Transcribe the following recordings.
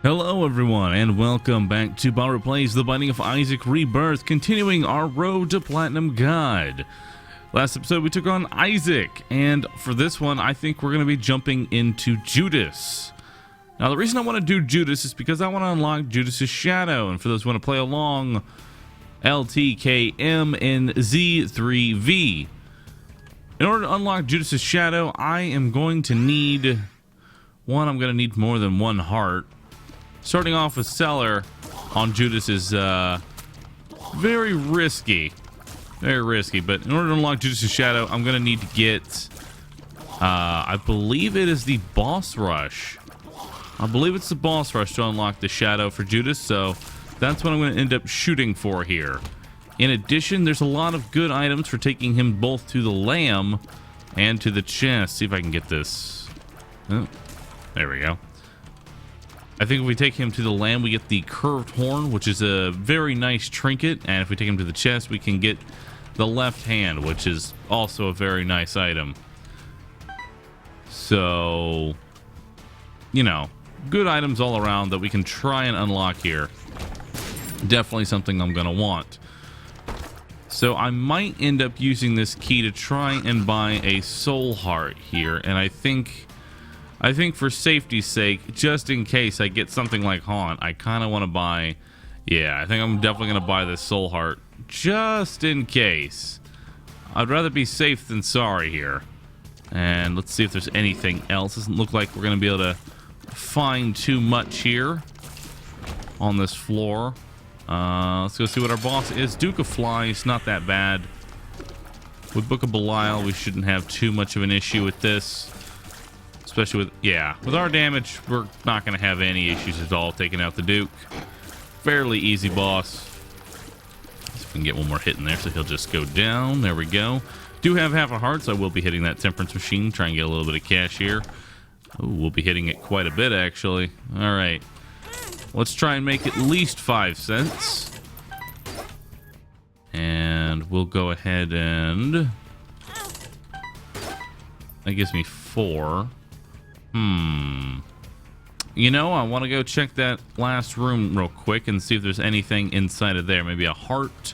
Hello everyone, and welcome back to Borrow Plays The Binding of Isaac Rebirth, continuing our Road to Platinum guide. Last episode we took on Isaac, and for this one I think we're going to be jumping into Judas. Now the reason I want to do Judas is because I want to unlock Judas's shadow, and for those who want to play along, LTKM and Z3V. In order to unlock Judas's shadow, I am going to need I'm going to need more than one heart. Starting off with Cellar on Judas is very risky. Very risky, but in order to unlock Judas' shadow, I'm going to need to get, I believe it is the boss rush. I believe it's the boss rush to unlock the shadow for Judas, so that's what I'm going to end up shooting for here. In addition, there's a lot of good items for taking him both to the lamb and to the chest. See if I can get this. Oh, there we go. I think if we take him to the lamb, we get the curved horn, which is a very nice trinket. And if we take him to the chest, we can get the left hand, which is also a very nice item. So, you know, good items all around that we can try and unlock here. Definitely something I'm going to want. So I might end up using this key to try and buy a soul heart here. And I think for safety's sake, just in case I get something like Haunt, I kind of want to buy... Yeah, I think I'm definitely going to buy this soul heart, just in case. I'd rather be safe than sorry here. And let's see if there's anything else. Doesn't look like we're going to be able to find too much here on this floor. Let's go see what our boss is. Duke of Flies, not that bad. With Book of Belial, we shouldn't have too much of an issue with this. Especially with, yeah, with our damage, we're not going to have any issues at all taking out the Duke. Fairly easy boss. See if we can get one more hit in there, so he'll just go down. There we go. Do have half a heart, so I will be hitting that temperance machine, try and get a little bit of cash here. Ooh, we'll be hitting it quite a bit, actually. All right. Let's try and make at least 5 cents. And we'll go ahead and... That gives me 4. You know, I want to go check that last room real quick and see if there's anything inside of there. Maybe a heart,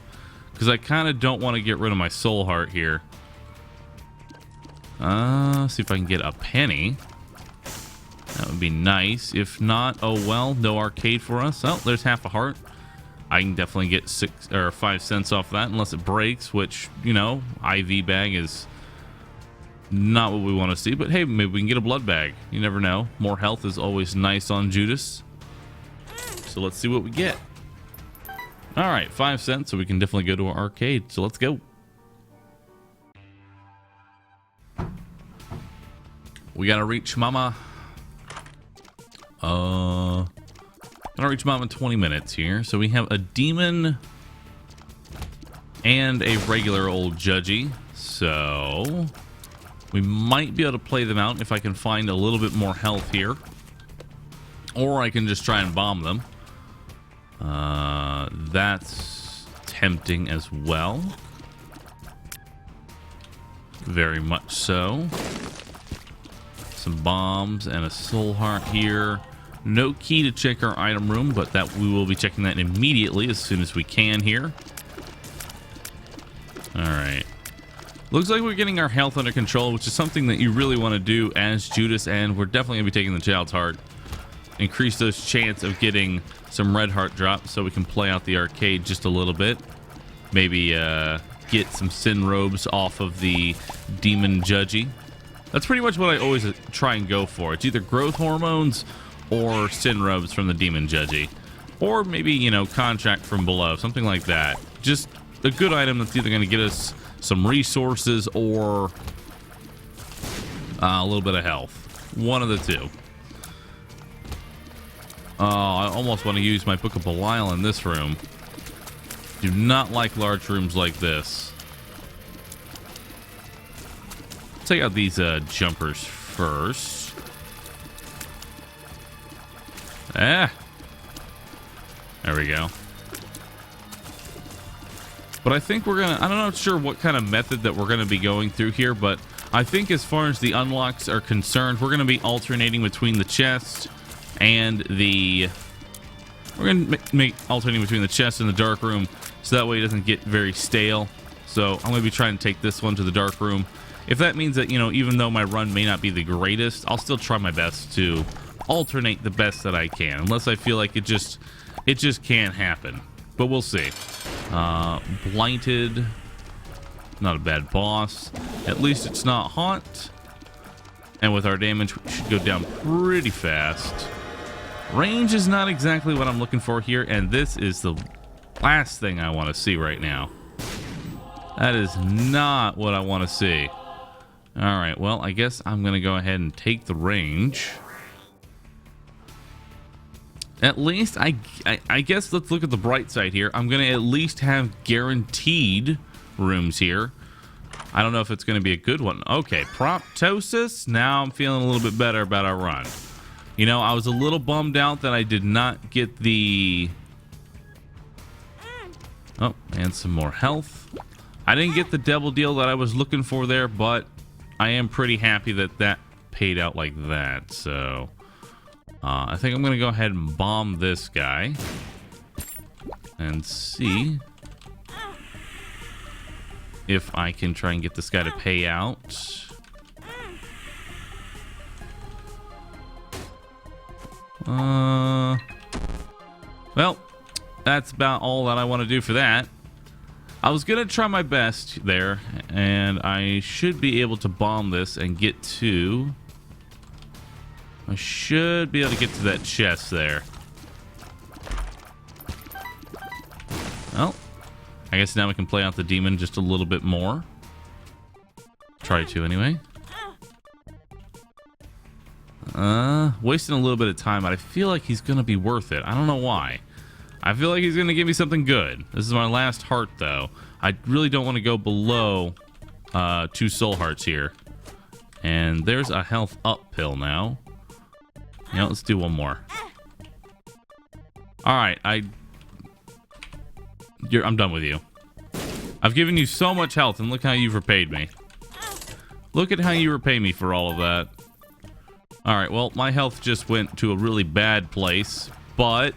because I kind of don't want to get rid of my soul heart here. See if I can get a penny. That would be nice. If not, oh well, no arcade for us. Oh, there's half a heart. I can definitely get 6 or 5 cents off that, unless it breaks, which, you know, IV bag is not what we want to see, but hey, maybe we can get a blood bag. You never know. More health is always nice on Judas. So let's see what we get. All right, 5 cents, so we can definitely go to our arcade. So let's go. We gotta reach Mama. Gotta reach Mama in 20 minutes here. So we have a demon and a regular old judgy. So we might be able to play them out if I can find a little bit more health here. Or I can just try and bomb them. That's tempting as well. Very much so. Some bombs and a soul heart here. No key to check our item room, but that we will be checking that immediately as soon as we can here. Alright. Looks like we're getting our health under control, which is something that you really want to do as Judas, and we're definitely going to be taking the child's heart. Increase those chance of getting some red heart drops so we can play out the arcade just a little bit. Maybe get some sin robes off of the demon judgy. That's pretty much what I always try and go for. It's either growth hormones or sin robes from the demon judgy. Or maybe, you know, contract from below, something like that. Just a good item that's either going to get us some resources or a little bit of health. One of the two. Oh, I almost want to use my Book of Belial in this room. Do not like large rooms like this. Let's take out these jumpers first. There we go. But I think we're gonna, I'm not sure what kind of method that we're gonna be going through here, but I think as far as the unlocks are concerned, we're gonna be alternating between the chest and the... We're going to make alternating between the chest and the dark room, so that way it doesn't get very stale. So I'm going to be trying to take this one to the dark room. If that means that, you know, even though my run may not be the greatest, I'll still try my best to alternate the best that I can, unless I feel like it just can't happen. But we'll see. Blighted, not a bad boss. At least it's not hot. And with our damage, we should go down pretty fast. Range is not exactly what I'm looking for here, and this is the last thing I want to see right now. That is not what I want to see. All right, well, I guess I'm going to go ahead and take the range. At least, I guess let's look at the bright side here. I'm going to at least have guaranteed rooms here. I don't know if it's going to be a good one. Okay, Proptosis. Now I'm feeling a little bit better about our run. You know, I was a little bummed out that I did not get the... Oh, and some more health. I didn't get the double deal that I was looking for there, but I am pretty happy that that paid out like that. So, I think I'm going to go ahead and bomb this guy and see if I can try and get this guy to pay out. Well, that's about all that I want to do for that. I was going to try my best there, and I should be able to bomb this and get to... I should be able to get to that chest there. Well, I guess now we can play out the demon just a little bit more. Try to anyway. Wasting a little bit of time, but I feel like he's going to be worth it. I don't know why. I feel like he's going to give me something good. This is my last heart, though. I really don't want to go below 2 soul hearts here. And there's a health up pill now. Yeah, let's do one more. All right, I'm done with you. I've given you so much health, and look how you've repaid me. Look at how you repay me for all of that. All right, well, my health just went to a really bad place, but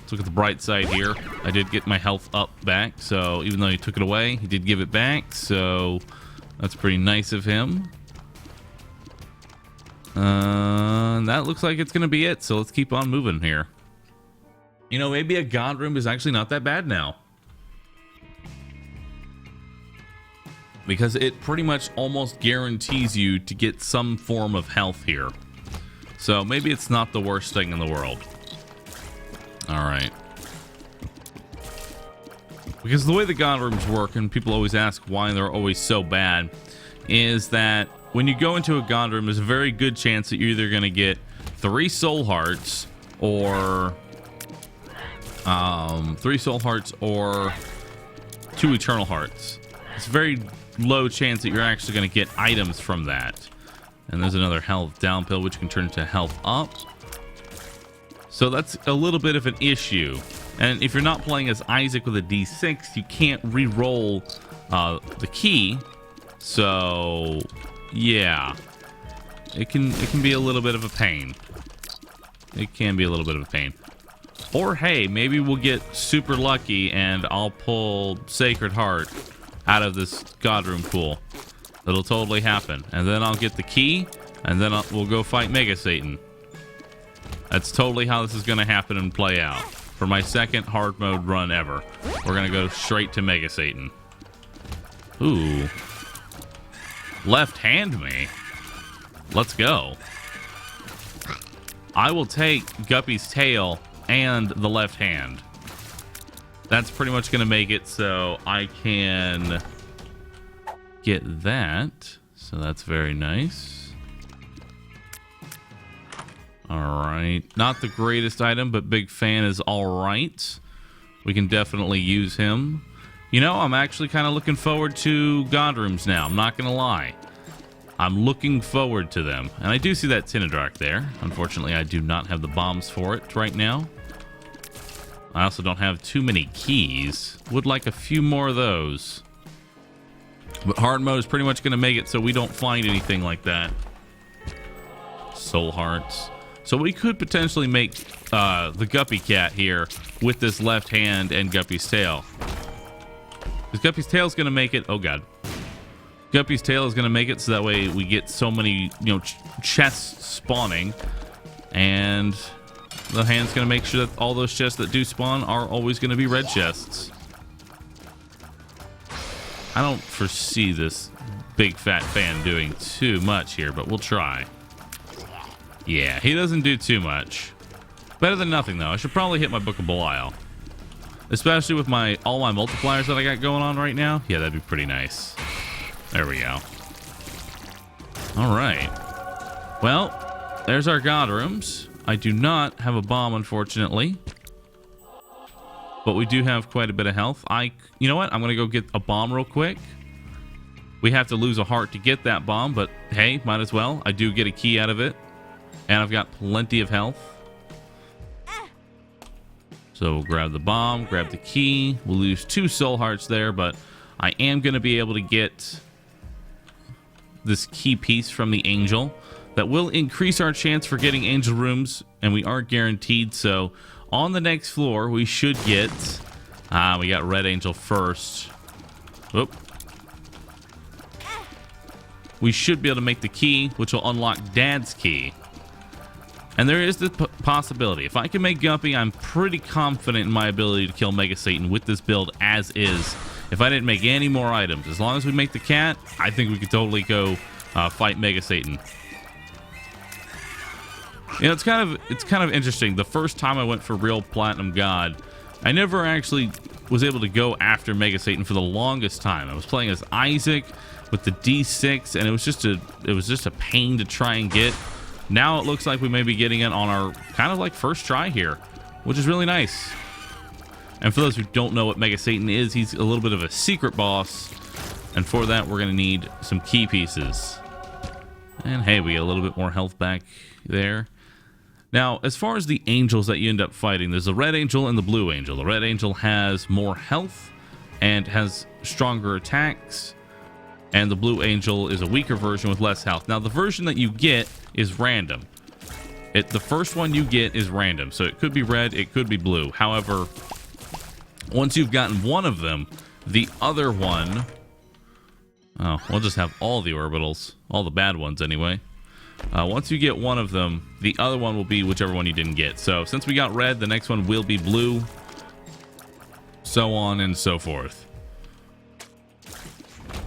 let's look at the bright side here. I did get my health up back, so even though he took it away, he did give it back, so that's pretty nice of him. That looks like it's going to be it, so let's keep on moving here. You know, maybe a god room is actually not that bad now, because it pretty much almost guarantees you to get some form of health here. So maybe it's not the worst thing in the world. All right. Because the way the god rooms work, and people always ask why they're always so bad, is that when you go into a god room, there's a very good chance that you're either going to get 3 soul hearts or 3 soul hearts or 2 eternal hearts. It's a very low chance that you're actually going to get items from that. And there's another health down pill, which can turn into health up. So that's a little bit of an issue. And if you're not playing as Isaac with a D6, you can't re-roll the key. So yeah, it can be a little bit of a pain. It can be a little bit of a pain. Or hey, maybe we'll get super lucky and I'll pull Sacred Heart out of this god room pool. It'll totally happen. And then I'll get the key, and then we'll go fight Mega Satan. That's totally how this is going to happen and play out. For my second hard mode run ever, we're going to go straight to Mega Satan. Ooh. Left hand me. Let's go. I will take Guppy's tail and the left hand. That's pretty much going to make it so I can get that. So that's very nice. All right. Not the greatest item, but Big Fan is all right. We can definitely use him. You know, I'm actually kind of looking forward to God Rooms now. I'm not going to lie. I'm looking forward to them. And I do see that Tinadrak there. Unfortunately, I do not have the bombs for it right now. I also don't have too many keys. Would like a few more of those. But hard mode is pretty much going to make it so we don't find anything like that. Soul hearts. So we could potentially make the Guppy cat here with this left hand and Guppy's tail. Because Guppy's tail is going to make it. Oh, God. Guppy's tail is going to make it so that way we get so many, chests spawning. And the hand's going to make sure that all those chests that do spawn are always going to be red chests. I don't foresee this big fat fan doing too much here, but we'll try. Yeah, he doesn't do too much. Better than nothing, though. I should probably hit my Book of Belial. Especially with all my multipliers that I got going on right now. Yeah, that'd be pretty nice. There we go. All right. Well, there's our god rooms. I do not have a bomb, unfortunately. But we do have quite a bit of health. You know what? I'm going to go get a bomb real quick. We have to lose a heart to get that bomb, but hey, might as well. I do get a key out of it. And I've got plenty of health. So we'll grab the bomb, grab the key. We'll lose 2 soul hearts there, but I am going to be able to get this key piece from the angel. That will increase our chance for getting angel rooms, and we aren't guaranteed. So on the next floor, we should get... we got red angel first. Oop. We should be able to make the key, which will unlock Dad's key. And there is the possibility. If I can make Guppy, I'm pretty confident in my ability to kill Mega Satan with this build as is. If I didn't make any more items, as long as we make the cat, I think we could totally go fight Mega Satan. It's kind of interesting. The first time I went for real Platinum God, I never actually was able to go after Mega Satan for the longest time. I was playing as Isaac with the D6, and it was just a pain to try and get. Now it looks like we may be getting it on our kind of like first try here, which is really nice. And for those who don't know what Mega Satan is, he's a little bit of a secret boss. And for that, we're going to need some key pieces. And hey, we get a little bit more health back there. Now, as far as the angels that you end up fighting, there's the red angel and the blue angel. The red angel has more health and has stronger attacks. And the blue angel is a weaker version with less health. Now, the version that you get is random. The first one you get is random. So it could be red, it could be blue. However, once you've gotten one of them, the other one... Oh, we'll just have all the orbitals. All the bad ones, anyway. Once you get one of them, the other one will be whichever one you didn't get. So since we got red, the next one will be blue. So on and so forth.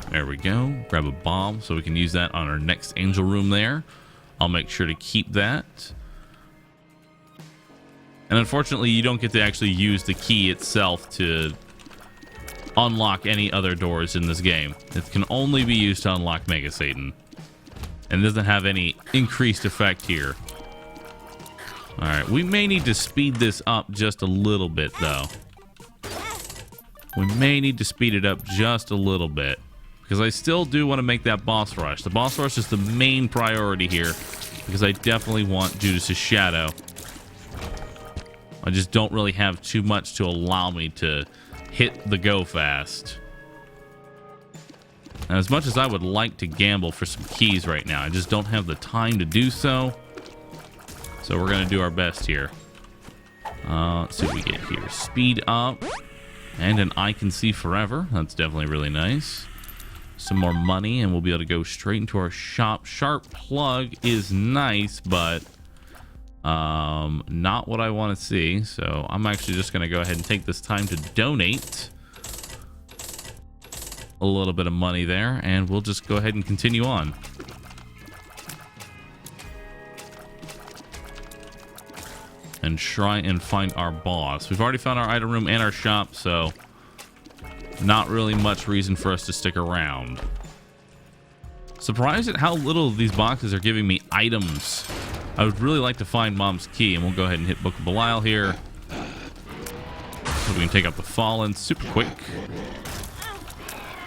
There we go. Grab a bomb so we can use that on our next angel room there. I'll make sure to keep that. And unfortunately, you don't get to actually use the key itself to unlock any other doors in this game. It can only be used to unlock Mega Satan. And doesn't have any increased effect here. Alright, we may need to speed this up just a little bit, though. We may need to speed it up just a little bit. Because I still do want to make that boss rush. The boss rush is the main priority here. Because I definitely want Judas' shadow. I just don't really have too much to allow me to hit the go fast. And as much as I would like to gamble for some keys right now, I just don't have the time to do so. So we're going to do our best here. Let's see what we get here. Speed up. And an I can see forever. That's definitely really nice. Some more money, and we'll be able to go straight into our shop. Sharp plug is nice, but not what I want to see. So I'm actually just going to go ahead and take this time to donate a little bit of money there, and we'll just go ahead and continue on. And try and find our boss. We've already found our item room and our shop, so not really much reason for us to stick around. Surprised at how little of these boxes are giving me items. I would really like to find Mom's key, and we'll go ahead and hit Book of Belial here. So we can take out the Fallen super quick.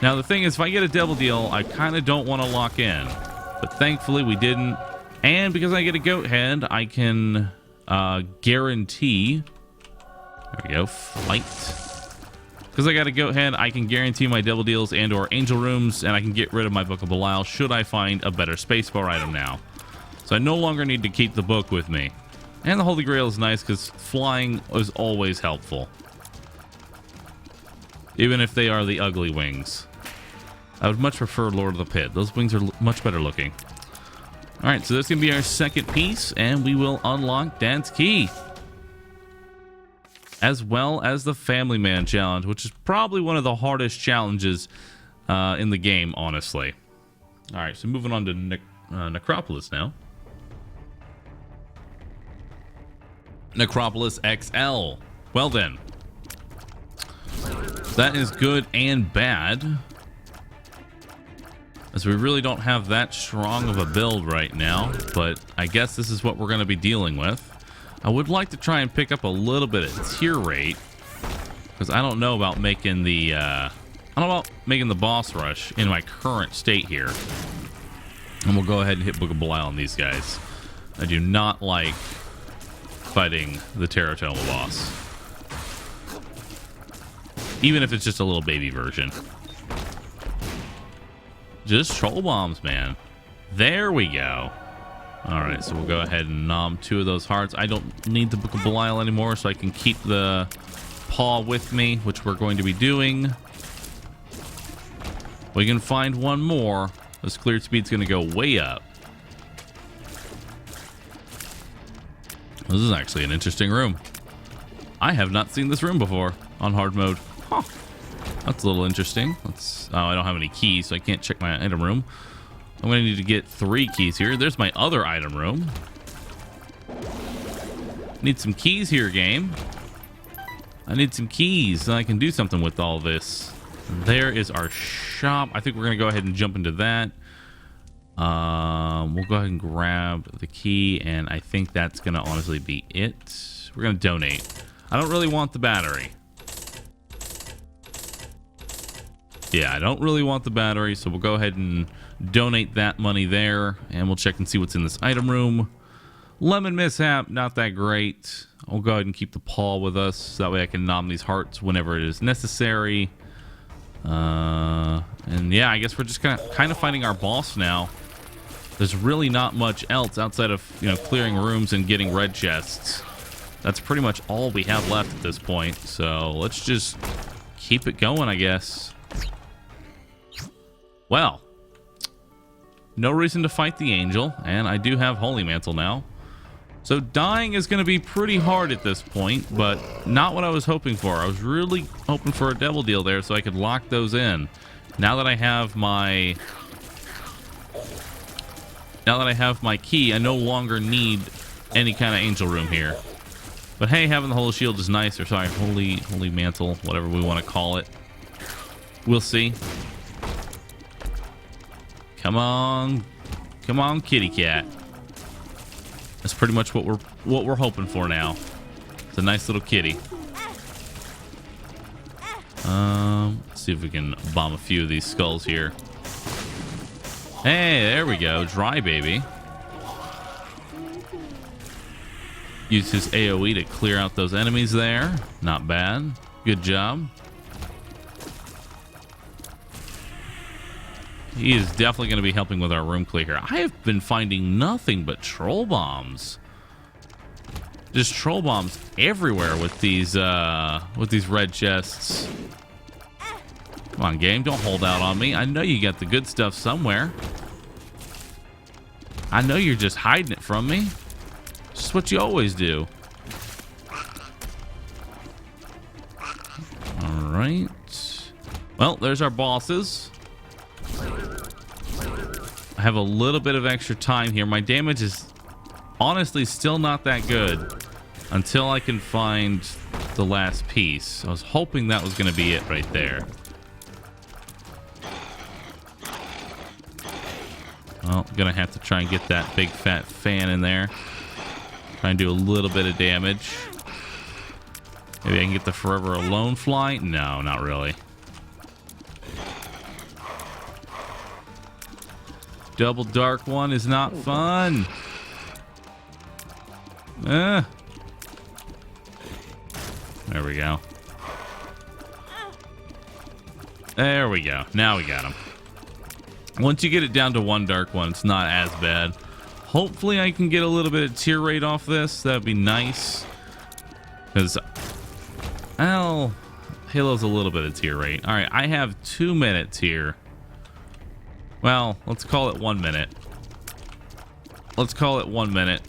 Now the thing is, if I get a double deal, I kind of don't want to lock in. But thankfully we didn't. And because I get a goat head, I can guarantee... There we go, flight. Because I got a goat head, I can guarantee my double deals and or angel rooms, and I can get rid of my Book of Belial should I find a better spacebar item now. So I no longer need to keep the book with me. And the Holy Grail is nice because flying is always helpful. Even if they are the ugly wings. I would much prefer Lord of the Pit. Those wings are much better looking. Alright, so this is going to be our second piece, and we will unlock Dad's Key. As well as the Family Man challenge, which is probably one of the hardest challenges in the game, honestly. Alright, so moving on to Necropolis now. Necropolis XL. Well then. That is good and bad. As we really don't have that strong of a build right now, but I guess this is what we're going to be dealing with. I would like to try and pick up a little bit of tier rate, because I don't know about making the boss rush in my current state here. And we'll go ahead and hit Book of Belial on these guys. I do not like fighting the Terratoma boss, even if it's just a little baby version. Just troll bombs, man. There we go. Alright, so we'll go ahead and nom 2 of those hearts. I don't need the Book of Belial anymore, so I can keep the paw with me, which we're going to be doing. We can find one more. This clear speed's going to go way up. This is actually an interesting room. I have not seen this room before on hard mode. Huh. That's a little interesting. Oh, I don't have any keys, so I can't check my item room. I'm going to need to get 3 keys here. There's my other item room. Need some keys here, game. I need some keys, and I can do something with all this. There is our shop. I think we're going to go ahead and jump into that. We'll go ahead and grab the key, and I think that's going to honestly be it. We're going to donate. I don't really want the battery. Yeah, I don't really want the battery, so we'll go ahead and donate that money there, and we'll check and see what's in this item room. Lemon Mishap, not that great. I'll go ahead and keep the paw with us, so that way I can nom these hearts whenever it is necessary. And yeah, I guess we're just kind of fighting our boss now. There's really not much else outside of, you know, clearing rooms and getting red chests. That's pretty much all we have left at this point, so let's just keep it going, I guess. Well, no reason to fight the angel, and I do have Holy Mantle now. So dying is going to be pretty hard at this point, but not what I was hoping for. I was really hoping for a devil deal there so I could lock those in. Now that I have my key, I no longer need any kind of angel room here. But hey, having the Holy Shield is nice, or sorry, Holy Mantle, whatever we want to call it. We'll see. Come on, kitty cat. That's pretty much what we're hoping for now. It's a nice little kitty. Let's see if we can bomb a few of these skulls here. Hey, there we go, Dry Baby. Use his AoE to clear out those enemies there. Not bad. Good job. He is definitely going to be helping with our room clear here. I have been finding nothing but troll bombs. Just troll bombs everywhere with these red chests. Come on, game, don't hold out on me. I know you got the good stuff somewhere. I know you're just hiding it from me. Just what you always do. All right. Well, there's our bosses. I have a little bit of extra time here. My damage is honestly still not that good until I can find the last piece. I was hoping that was going to be it right there. Well, gonna have to try and get that big fat fan in there. Try and do a little bit of damage. Maybe I can get the Forever Alone fly. No, not really. Double dark one is not fun. There we go. There we go. Now we got him. Once you get it down to one dark one, it's not as bad. Hopefully I can get a little bit of tear rate off this. That'd be nice. Because, well, Halo's a little bit of tear rate. All right, I have 2 minutes here. Well, let's call it 1 minute. Let's call it 1 minute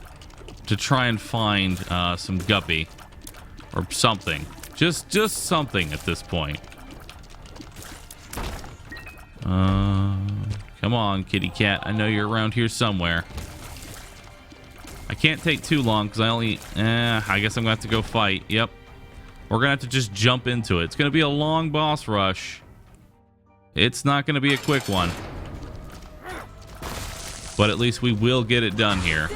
to try and find some Guppy or something. Just something at this point. Come on, kitty cat. I know you're around here somewhere. I can't take too long because I only... I guess I'm going to have to go fight. Yep. We're going to have to just jump into it. It's going to be a long boss rush. It's not going to be a quick one. But at least we will get it done here.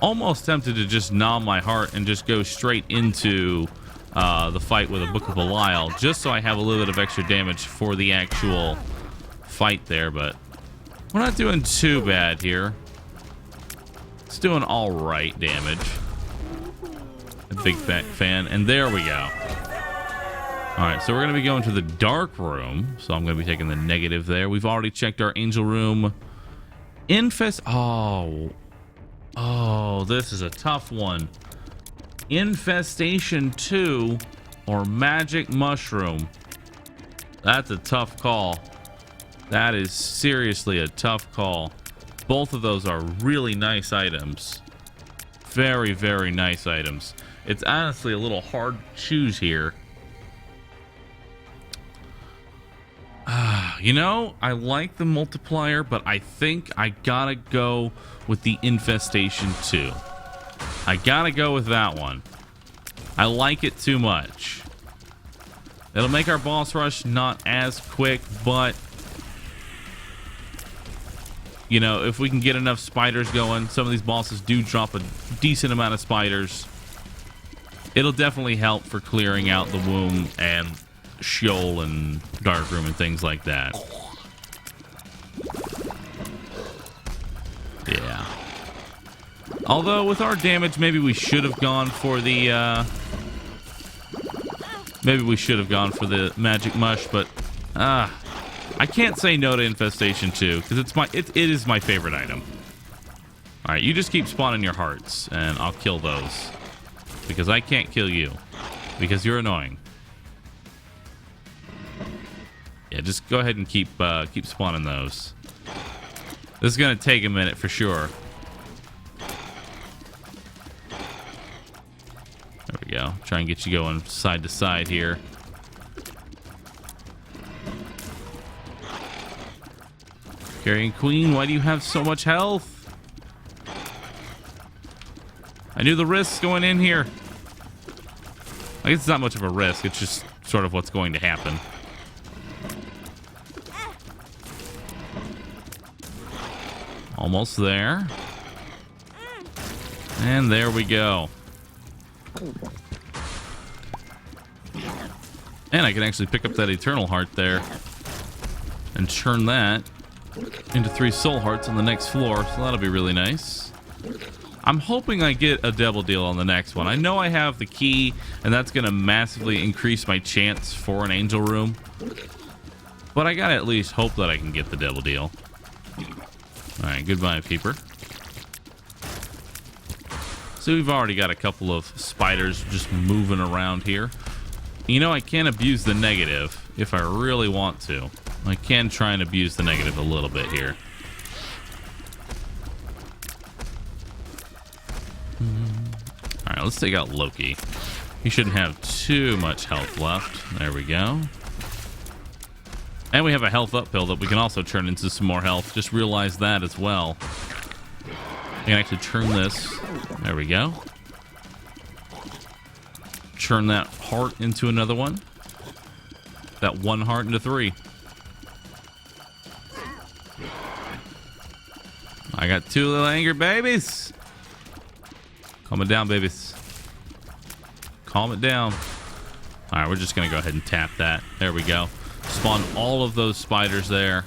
Almost tempted to just gnaw my heart and just go straight into the fight with a Book of Belial, just so I have a little bit of extra damage for the actual fight there, but we're not doing too bad here. It's doing all right damage. A big fat fan, and there we go. All right, so we're going to be going to the dark room, so I'm going to be taking the negative there. We've already checked our angel room. Oh, this is a tough one. Infestation 2 or magic mushroom. That's a tough call. That is seriously a tough call. Both of those are really nice items. Very, very nice items. It's honestly a little hard to choose here. You know, I like the multiplier, but I think I gotta go with the infestation 2. I gotta go with that one. I like it too much. It'll make our boss rush not as quick, but you know, if we can get enough spiders going, some of these bosses do drop a decent amount of spiders. It'll definitely help for clearing out the womb and Sheol and Darkroom and things like that. Yeah. Although with our damage, maybe we should have gone for the magic mush, but I can't say no to infestation 2 because it is my favorite item. All right, you just keep spawning your hearts and I'll kill those because I can't kill you because you're annoying. Yeah, just go ahead and keep spawning those. This is gonna take a minute for sure. There we go. Try and get you going side to side here. Carrying Queen, why do you have so much health? I knew the risks going in here. I guess it's not much of a risk. It's just sort of what's going to happen. Almost there. And there we go. And I can actually pick up that Eternal Heart there and turn that into 3 Soul Hearts on the next floor, so that'll be really nice. I'm hoping I get a double deal on the next one. I know I have the key, and that's going to massively increase my chance for an angel room. But I gotta at least hope that I can get the double deal. Alright, goodbye, Peeper. So we've already got a couple of spiders just moving around here. You know, I can abuse the negative if I really want to. I can try and abuse the negative a little bit here. Alright, let's take out Loki. He shouldn't have too much health left. There we go. And we have a health up pill that we can also turn into some more health. Just realize that as well. I can actually turn this. There we go. Turn that heart into another one. That 1 heart into 3. I got 2 little angry babies. Calm it down, babies. Calm it down. All right, we're just going to go ahead and tap that. There we go. Spawn all of those spiders there.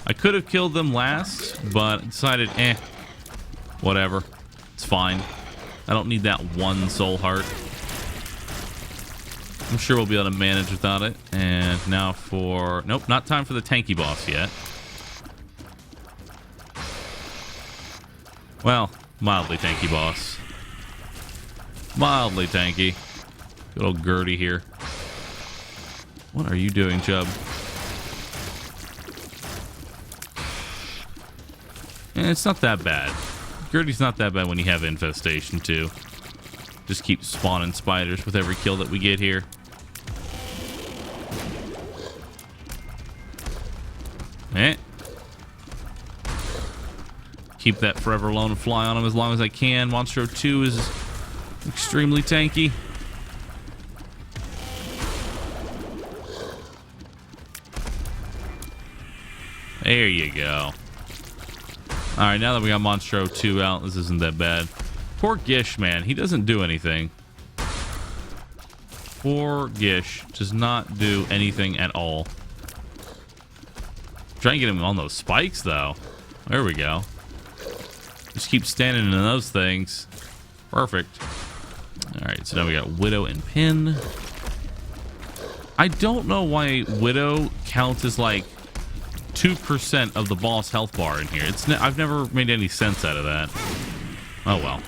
I could have killed them last, but decided, whatever. It's fine. I don't need that 1 soul heart. I'm sure we'll be able to manage without it. And now for... Nope, not time for the tanky boss yet. Well, mildly tanky boss. Mildly tanky. Good old Gertie here. What are you doing, Chub? It's not that bad. Gertie's not that bad when you have infestation, too. Just keep spawning spiders with every kill that we get here. Keep that forever alone fly on him as long as I can. Monstro 2 is extremely tanky. There you go. Alright, now that we got Monstro 2 out, this isn't that bad. Poor Gish, man. He doesn't do anything. Poor Gish does not do anything at all. Try and get him on those spikes, though. There we go. Just keep standing in those things. Perfect. Alright, so now we got Widow and Pin. I don't know why Widow counts as like 2% of the boss health bar in here. I've never made any sense out of that. Oh well.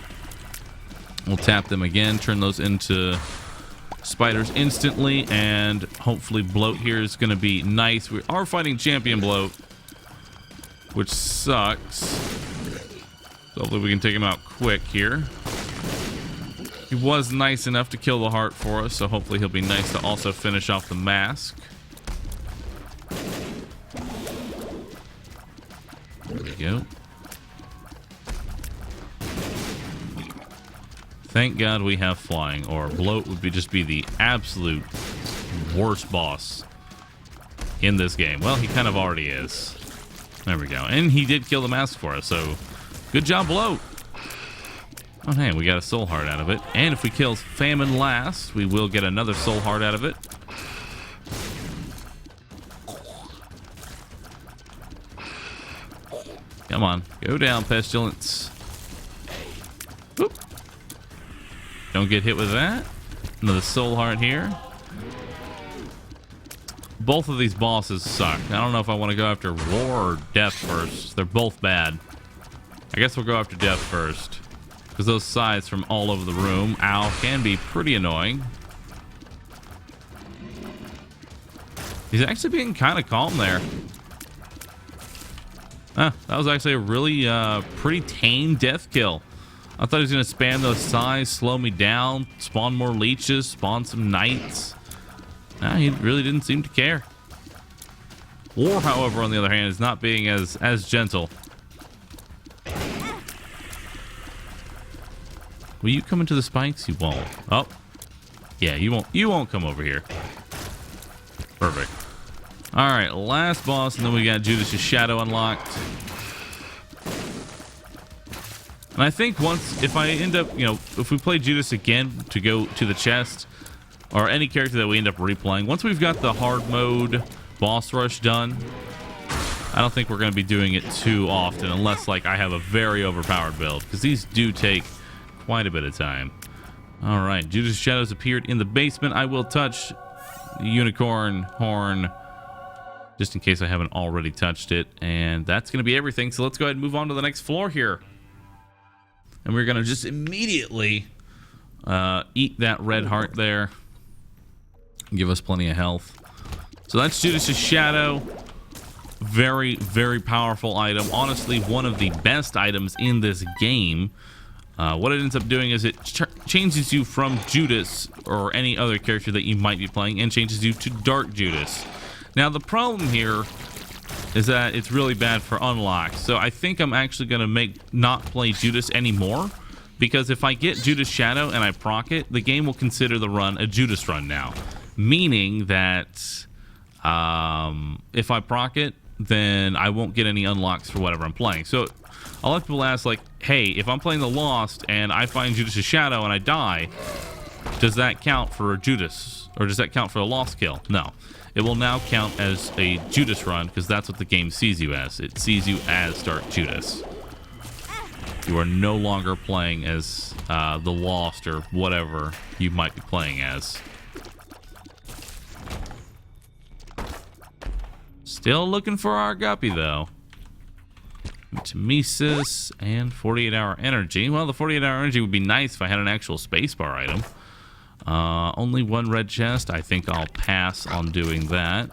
We'll tap them again, turn those into spiders instantly, and hopefully Bloat here is going to be nice. We are fighting Champion Bloat, which sucks. So hopefully we can take him out quick here. He was nice enough to kill the heart for us, so hopefully he'll be nice to also finish off the mask. There we go. Thank God we have flying, or Bloat would just be the absolute worst boss in this game. Well, he kind of already is. There we go. And he did kill the mask for us, so good job, Bloat. Oh, hey, we got a soul heart out of it. And if we kill Famine last, we will get another soul heart out of it. Come on, go down, Pestilence. Boop. Don't get hit with that. Another soul heart here. Both of these bosses suck. I don't know if I want to go after War or Death first. They're both bad. I guess we'll go after Death first, because those sides from all over the room, ow, can be pretty annoying. He's actually being kind of calm there. That was actually a really pretty tame death kill. I thought he was going to spam those sides, slow me down, spawn more leeches, spawn some knights. He really didn't seem to care. War, however, on the other hand, is not being as gentle. Will you come into the spikes? You won't. Oh, yeah, you won't. You won't come over here. Perfect. All right, last boss, and then we got Judas' Shadow unlocked. And I think once, if I end up, if we play Judas again to go to the chest, or any character that we end up replaying, once we've got the hard mode boss rush done, I don't think we're going to be doing it too often, unless like I have a very overpowered build, because these do take quite a bit of time. All right, Judas' Shadows appeared in the basement. I will touch the unicorn horn just in case I haven't already touched it, and that's going to be everything. So let's go ahead and move on to the next floor here, and we're going to just immediately eat that red heart there, give us plenty of health. So that's Judas' Shadow. Very, very powerful item. Honestly, one of the best items in this game. What it ends up doing is it changes you from Judas or any other character that you might be playing, and changes you to Dark Judas. Now, the problem here is that it's really bad for unlocks. So I think I'm actually going to not play Judas anymore, because if I get Judas Shadow and I proc it, the game will consider the run a Judas run now. Meaning that if I proc it, then I won't get any unlocks for whatever I'm playing. So a lot of people ask, like, hey, if I'm playing the Lost and I find Judas' Shadow and I die, does that count for a Judas? Or does that count for a Lost kill? No. It will now count as a Judas run, because that's what the game sees you as. It sees you as Dark Judas. You are no longer playing as the Lost or whatever you might be playing as. Still looking for our Guppy, though. Mimesis and 48-hour energy. Well, the 48-hour energy would be nice if I had an actual spacebar item. Only one red chest. I think I'll pass on doing that.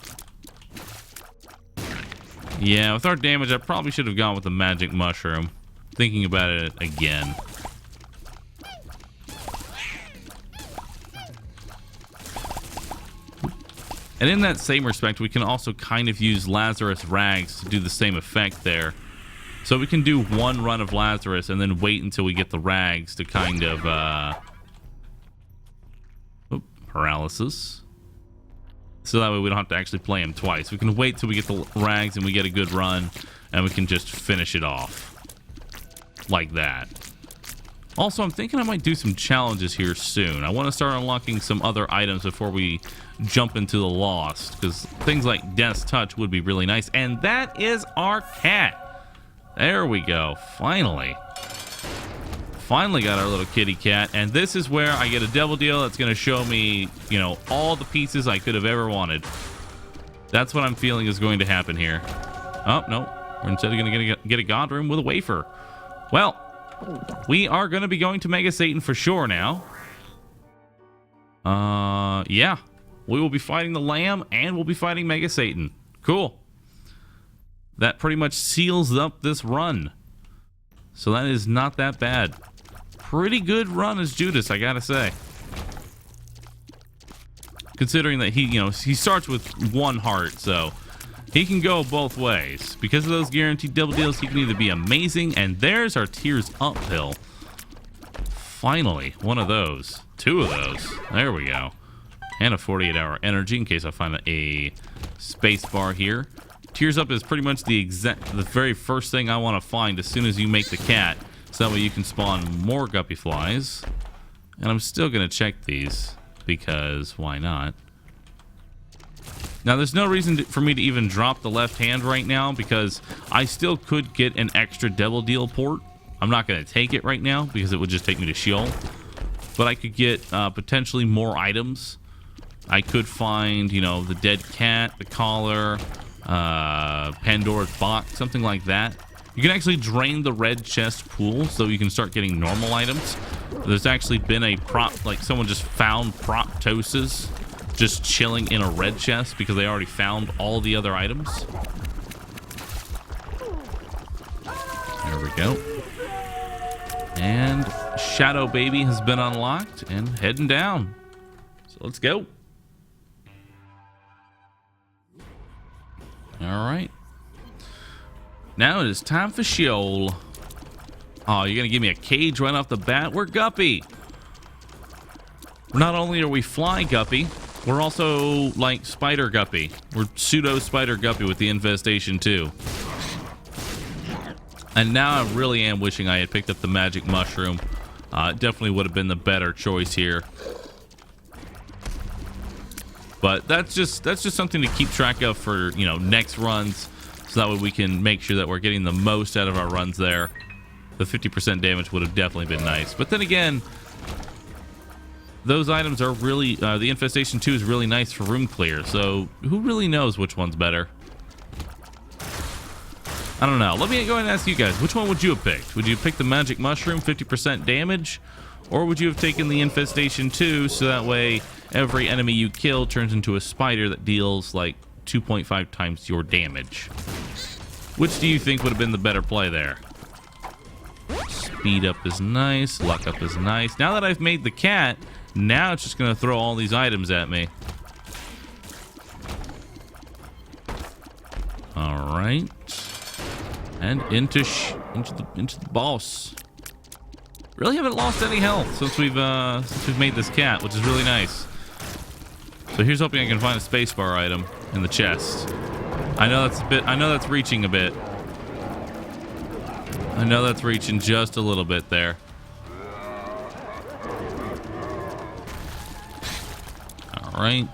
Yeah, with our damage, I probably should have gone with the magic mushroom. Thinking about it again. And in that same respect, we can also kind of use Lazarus Rags to do the same effect there. So we can do one run of Lazarus and then wait until we get the Rags to kind of, paralysis. So that way we don't have to actually play him twice. We can wait till we get the Rags and we get a good run, and we can just finish it off. Like that. Also, I'm thinking I might do some challenges here soon. I want to start unlocking some other items before we jump into the Lost, because things like Death's Touch would be really nice. And that is our cat. There we go. Finally got our little kitty cat. And this is where I get a devil deal that's going to show me, you know, all the pieces I could have ever wanted. That's what I'm feeling is going to happen here. Oh, no. We're instead going to get a god room with a wafer. Well, we are going to be going to Mega Satan for sure now. Yeah. We will be fighting the Lamb, and we'll be fighting Mega Satan. Cool. That pretty much seals up this run. So that is not that bad. Pretty good run as Judas, I gotta say. Considering that he starts with one heart, so he can go both ways. Because of those guaranteed double deals, he can either be amazing, and there's our Tears uphill. Finally, one of those. Two of those. There we go. And a 48-hour energy in case I find a space bar here. Tears up is pretty much the very first thing I want to find as soon as you make the cat, so that way you can spawn more guppy flies. And I'm still going to check these, because why not? Now, there's no reason for me to even drop the left hand right now, because I still could get an extra devil deal port. I'm not going to take it right now, because it would just take me to Sheol. But I could get potentially more items. I could find, the dead cat, the collar, Pandora's box, something like that. You can actually drain the red chest pool so you can start getting normal items. There's actually been a prop, like someone just found proptoses just chilling in a red chest because they already found all the other items. There we go. And Shadow Baby has been unlocked and heading down. So let's go. All right. Now it is time for Sheol. Oh, you're going to give me a cage right off the bat? We're Guppy. Not only are we Fly Guppy, we're also like Spider Guppy. We're pseudo Spider Guppy with the infestation too. And now I really am wishing I had picked up the magic mushroom. It definitely would have been the better choice here. But that's just something to keep track of for, next runs. So that way we can make sure that we're getting the most out of our runs there. The 50% damage would have definitely been nice. But then again, those items are really, the Infestation 2 is really nice for room clear. So who really knows which one's better? I don't know. Let me go ahead and ask you guys, which one would you have picked? Would you pick the magic mushroom, 50% damage? Or would you have taken the Infestation 2 so that way every enemy you kill turns into a spider that deals like 2.5 times your damage? Which do you think would have been the better play there? Speed up is nice. Luck up is nice. Now that I've made the cat, now it's just going to throw all these items at me. All right. And into the boss. Really haven't lost any health since we've made this cat, which is really nice. So here's hoping I can find a spacebar item in the chest. I know that's reaching a bit. I know that's reaching just a little bit there. All right.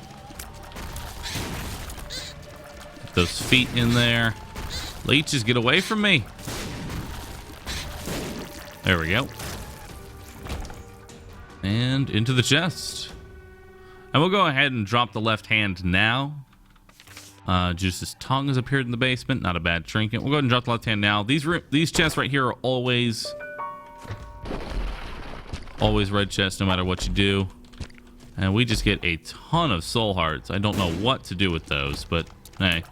Get those feet in there. Leeches, get away from me. There we go. And into the chest. And we'll go ahead and drop the left hand now. Judas's tongue has appeared in the basement. Not a bad trinket. We'll go ahead and drop the left hand now. These chests right here are always red chests no matter what you do. And we just get a ton of soul hearts. I don't know what to do with those, but hey.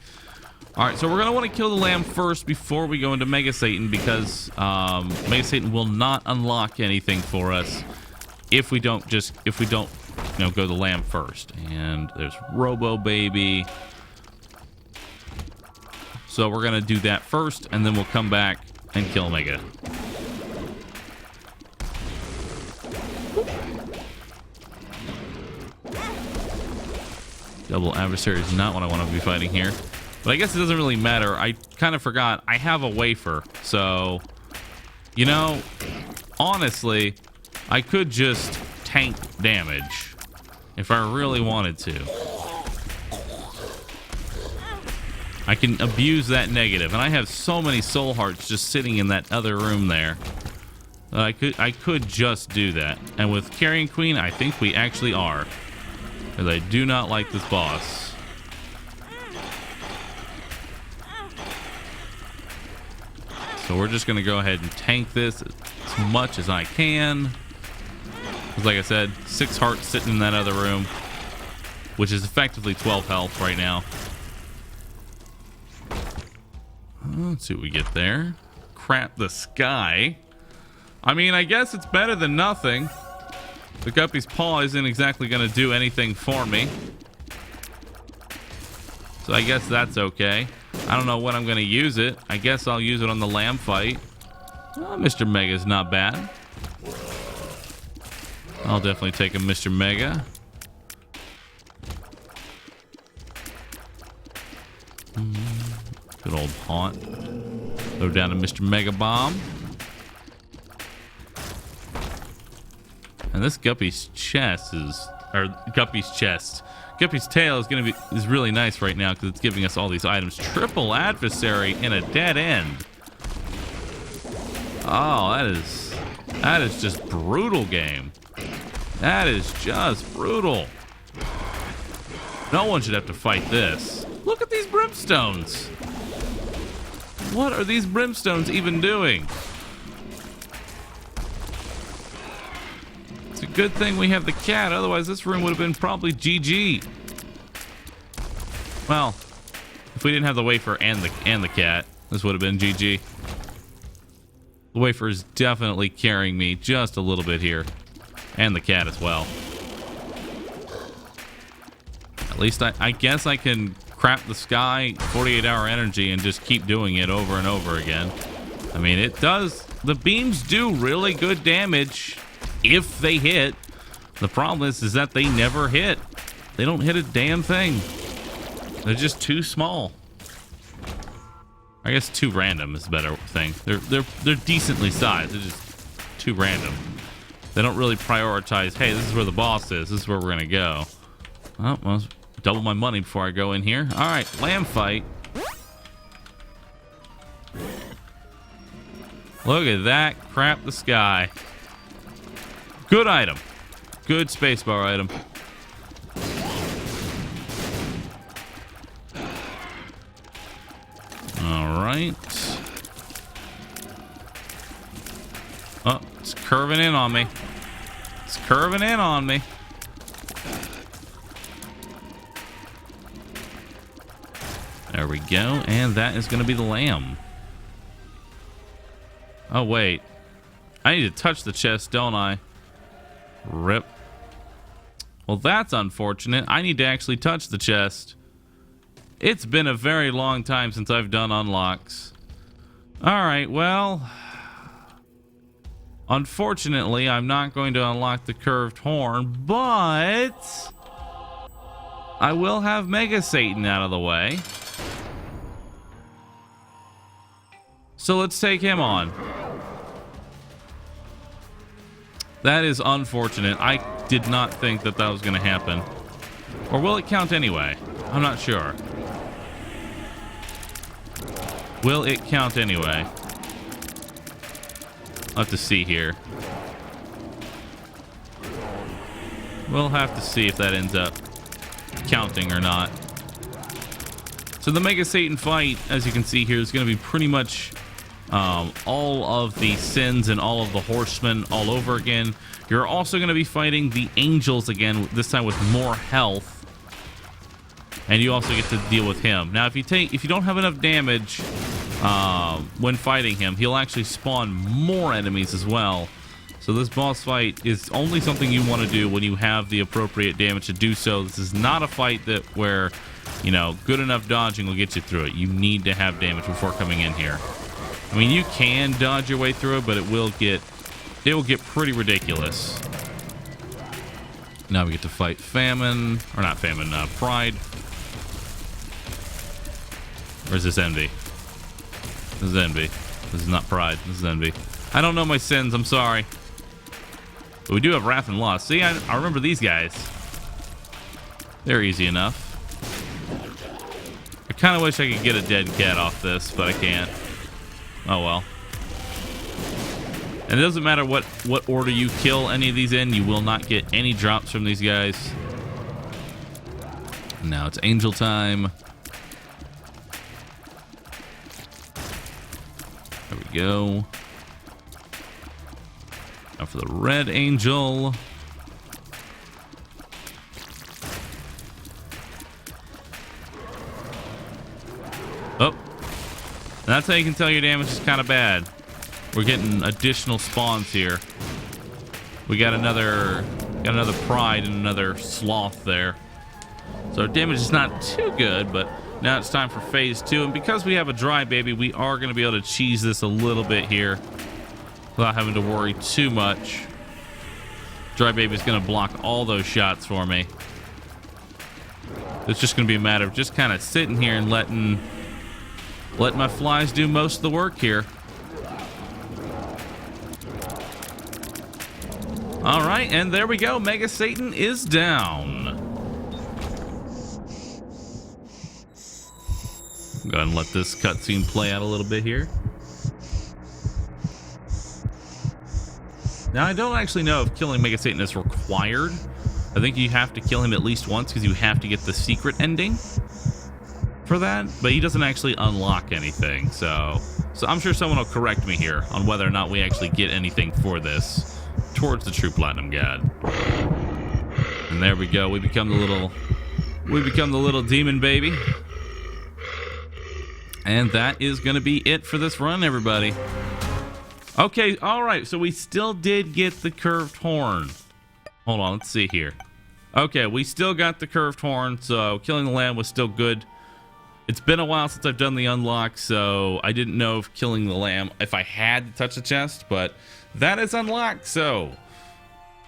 Alright, so we're going to want to kill the lamb first before we go into Mega Satan, because Mega Satan will not unlock anything for us if we don't go the lamb first. And there's Robo Baby. So we're going to do that first, and then we'll come back and kill Mega. Double adversary is not what I want to be fighting here. But I guess it doesn't really matter. I kind of forgot. I have a wafer. So, you know, honestly, I could just tank damage if I really wanted to. I can abuse that negative. And I have so many soul hearts just sitting in that other room there. I could just do that. And with Carrion Queen, I think we actually are. Because I do not like this boss. So we're just going to go ahead and tank this as much as I can. Because like I said, 6 hearts sitting in that other room, which is effectively 12 health right now. Let's see what we get there. Crap the sky. I mean, I guess it's better than nothing. The Guppy's paw isn't exactly going to do anything for me. So I guess that's okay. I don't know when I'm going to use it. I guess I'll use it on the lamb fight. Oh, Mr. Mega's not bad. I'll definitely take a Mr. Mega. Good old haunt. Throw down a Mr. Mega Bomb. And this Guppy's chest is... Or Guppy's chest. Guppy's tail is really nice right now because it's giving us all these items. Triple adversary in a dead end. Oh, that is just brutal game. That is just brutal. No one should have to fight this. Look at these brimstones. What are these brimstones even doing? It's a good thing we have the cat, otherwise this room would have been probably GG. Well, if we didn't have the wafer and the cat, this would have been GG. The wafer is definitely carrying me just a little bit here. And the cat as well. At least I guess I can crap the sky 48-hour energy and just keep doing it over and over again. I mean, it does. The beams do really good damage. If they hit. The problem is that they never hit. They don't hit a damn thing. They're just too small. I guess too random is a better thing. They're decently sized. They're just too random. They don't really prioritize, hey, this is where the boss is. This is where we're gonna go. Oh, well, double my money before I go in here. All right, lamb fight. Look at that. Crap the sky. Good item. Good spacebar item. All right. Oh, it's curving in on me. It's curving in on me. There we go. And that is going to be the lamb. Oh, wait. I need to touch the chest, don't I? Rip. Well, that's unfortunate. I need to actually touch the chest. It's been a very long time since I've done unlocks. Alright, well... Unfortunately, I'm not going to unlock the curved horn, but... I will have Mega Satan out of the way. So let's take him on. That is unfortunate. I did not think that was going to happen. Or will it count anyway? I'm not sure. Will it count anyway? I'll have to see here. We'll have to see if that ends up counting or not. So the Mega Satan fight, as you can see here, is going to be pretty much all of the sins and all of the horsemen all over again. You're also going to be fighting the angels again, this time with more health. And you also get to deal with him. Now, if you don't have enough damage when fighting him, he'll actually spawn more enemies as well. So this boss fight is only something you want to do when you have the appropriate damage to do so. This is not a fight where, you know, good enough dodging will get you through it. You need to have damage before coming in here. I mean, you can dodge your way through it, but it will get pretty ridiculous. Now we get to fight Famine, or not Famine, Pride. Or is this Envy? This is Envy. This is not Pride. This is Envy. I don't know my sins. I'm sorry. But we do have Wrath and Loss. See, I remember these guys. They're easy enough. I kind of wish I could get a dead cat off this, but I can't. Oh well. And it doesn't matter what order you kill any of these in, you will not get any drops from these guys. Now it's angel time. There we go. Now for the red angel. Oh. And that's how you can tell your damage is kind of bad. We're getting additional spawns here. We got another pride and another sloth there. So our damage is not too good, but now it's time for phase 2. And because we have a dry baby, we are going to be able to cheese this a little bit here without having to worry too much. Dry baby is going to block all those shots for me. It's just going to be a matter of just kind of sitting here and letting my flies do most of the work here. All right, and there we go. Mega Satan is down. Go ahead and let this cutscene play out a little bit here. Now, I don't actually know if killing Mega Satan is required. I think you have to kill him at least once because you have to get the secret ending for that, but he doesn't actually unlock anything. So I'm sure someone will correct me here on whether or not we actually get anything for this towards the true platinum god. And there we go. We become the little demon baby. And that is going to be it for this run, everybody. Okay, all right. So we still did get the curved horn. Hold on, let's see here. Okay, we still got the curved horn, so killing the lamb was still good. It's been a while since I've done the unlock, so I didn't know if killing the lamb, if I had to touch the chest, but that is unlocked. So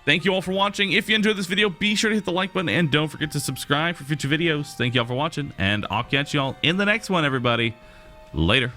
thank you all for watching. If you enjoyed this video, be sure to hit the like button and don't forget to subscribe for future videos. Thank you all for watching, and I'll catch you all in the next one, everybody. Later.